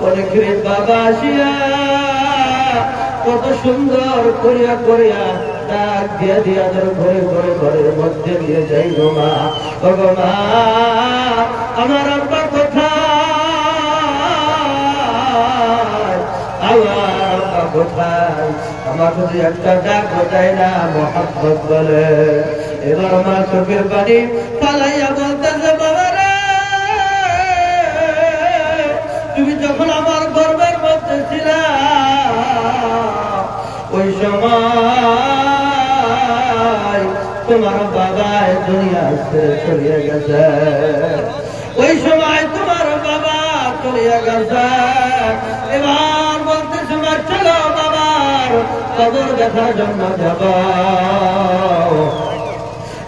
অনেকের বাবা আসিয়া কত সুন্দর করিয়া করিয়া ডাক দিয়া দিয়া ঘরে ঘরে ঘরের মধ্যে নিয়ে যাই গো মা। ও গো মা, আমার আব্বা কোথায়, আমার আব্বা কোথায়, আমার যদি একটা ডাক বোঝায় না মোহাম্মদ বলে। এবার মা চোখের পানি ফালাইয়া বলতেছে, বাবা রে, তুমি যখন আমার গর্বের মধ্যে ছিলা ওই সময় তোমার বাবা দুনিয়া ছেড়ে চলে গেছে, ওই সময় তোমার বাবা চলে গেছে। এবার বলতে সময় চলো বাবার কবর দেখার জন্য যাব।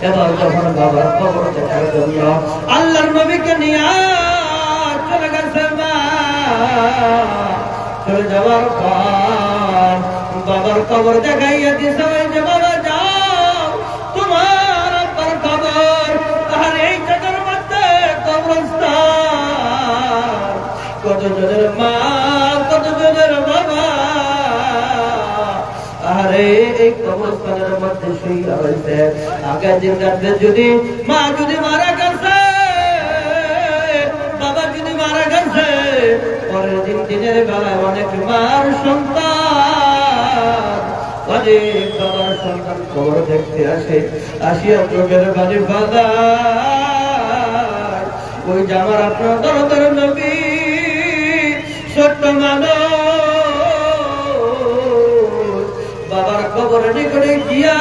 এবার যখন বাবার কবর দেখার জন্য আল্লাহর নবীকে নিয়ে চলে গেছে মা, চলে যাওয়ার পর বাবার কবর দেখাইয়া দিছে, ওই যে বাবা যাও তোমার আব্বার কবর, তাহলে এই জায়গার মধ্যে কবরস্থান, কত জনের মা কত জনের বাবা, আরে এই কবরস্থানের মধ্যে শুয়ে রয়েছে। আগের দিন রাত্রে যদি মা যদি মারা গেছে, বাবা যদি মারা গেছে, পরের দিন দিনের বেলায় অনেক মার সন্তান, অনেক বাবার সন্তান খবর দেখতে আসে, আসিয়া চোখের বাড়ি বাধা, ওই যে আমার আপনার দরদের নবী ছোট্ট মানুষ বাবার কবর নিকটে গিয়া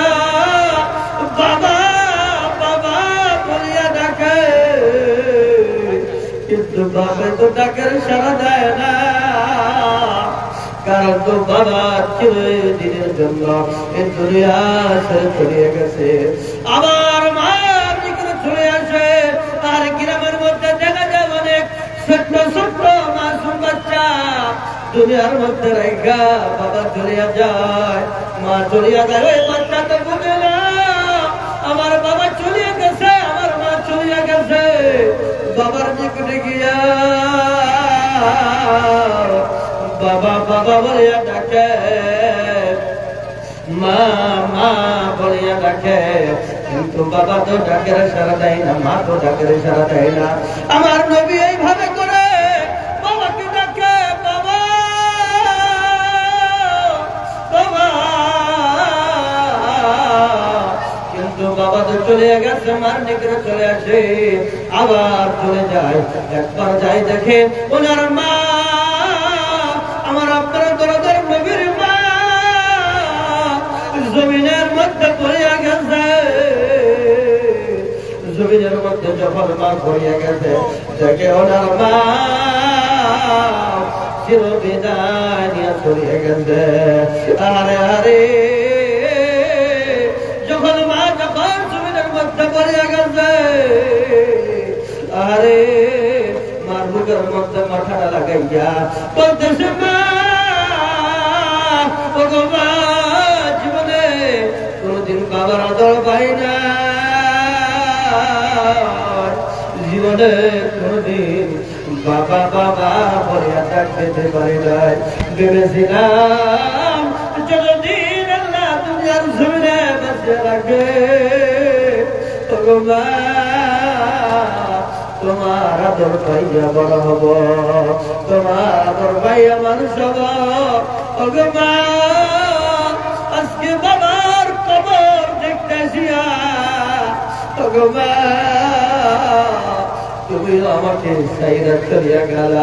বাবা বাবা বলিয়া ডাকে, কিন্তু বাবা তো ডাকের সাড়া দেয় না, কারণ তো বাবা চিরদিনের জন্য এই দুনিয়া ছেড়ে চলে গেছে। আবার মার নিকটে চলে আসে, আর গ্রামের মধ্যে দেখা যায় অনেক ছোট্ট ছোট্ট মাসুম বাচ্চা দুনিয়ার মধ্যে রেখা বাবা চলিয়া যায়, মা চলিয়া যায়। ওই বাচ্চা তো বুঝে না আমার বাবা চলিয়া গেছে, আমার মা চলিয়া গেছে। বাবার নিকটে গিয়া বাবা বাবা বলিয়া ডাকে, মা মা বলিয়া ডাকে, কিন্তু বাবা তো ডাকের সাড়া দেয় না, মা তো ডাকের সাড়া দেয় না। আমার নবী এইভাবে করে বাবাকে ডাকে, বাবা বাবা, কিন্তু বাবা তো চলে গেছে, মার নিকটে চলে আসে, আবার চলে যায়। একবার যাই দেখে ওনার মা, আমার আপনার দরদের নবীর মা জমিনের মধ্যে পড়িয়া গেছে। জমিনের মধ্যে যখন মা পড়িয়া গেছে, দেখে ওনার মা চিরবিদায় নিয়ে চলিয়া গেছে। আরে আরে, যখন মা যখন জমিনের মধ্যে পড়িয়া গেছে, আরে মার বুকের মধ্যে মাথাটা লাগাইয়া বলতেছে, মা জীবনে কোনদিন বাবার আদর পাই না, জীবনে কোনদিন বাবা বাবা বলে ডাক পেতে পারি নাই। ভেবেছিলাম যতদিন আল্লাহ দুনিয়ার জমিনে বেঁচে রাখে, মা তোমার আদর পাইয়া বড় হব, তোমার আদর পাইয়া মানুষ হব। ওগো মা, আজকে বাবার কবর দেখতেছি, ওগো মা তুমি আমাকে সাইরা চলিয়া গেলা।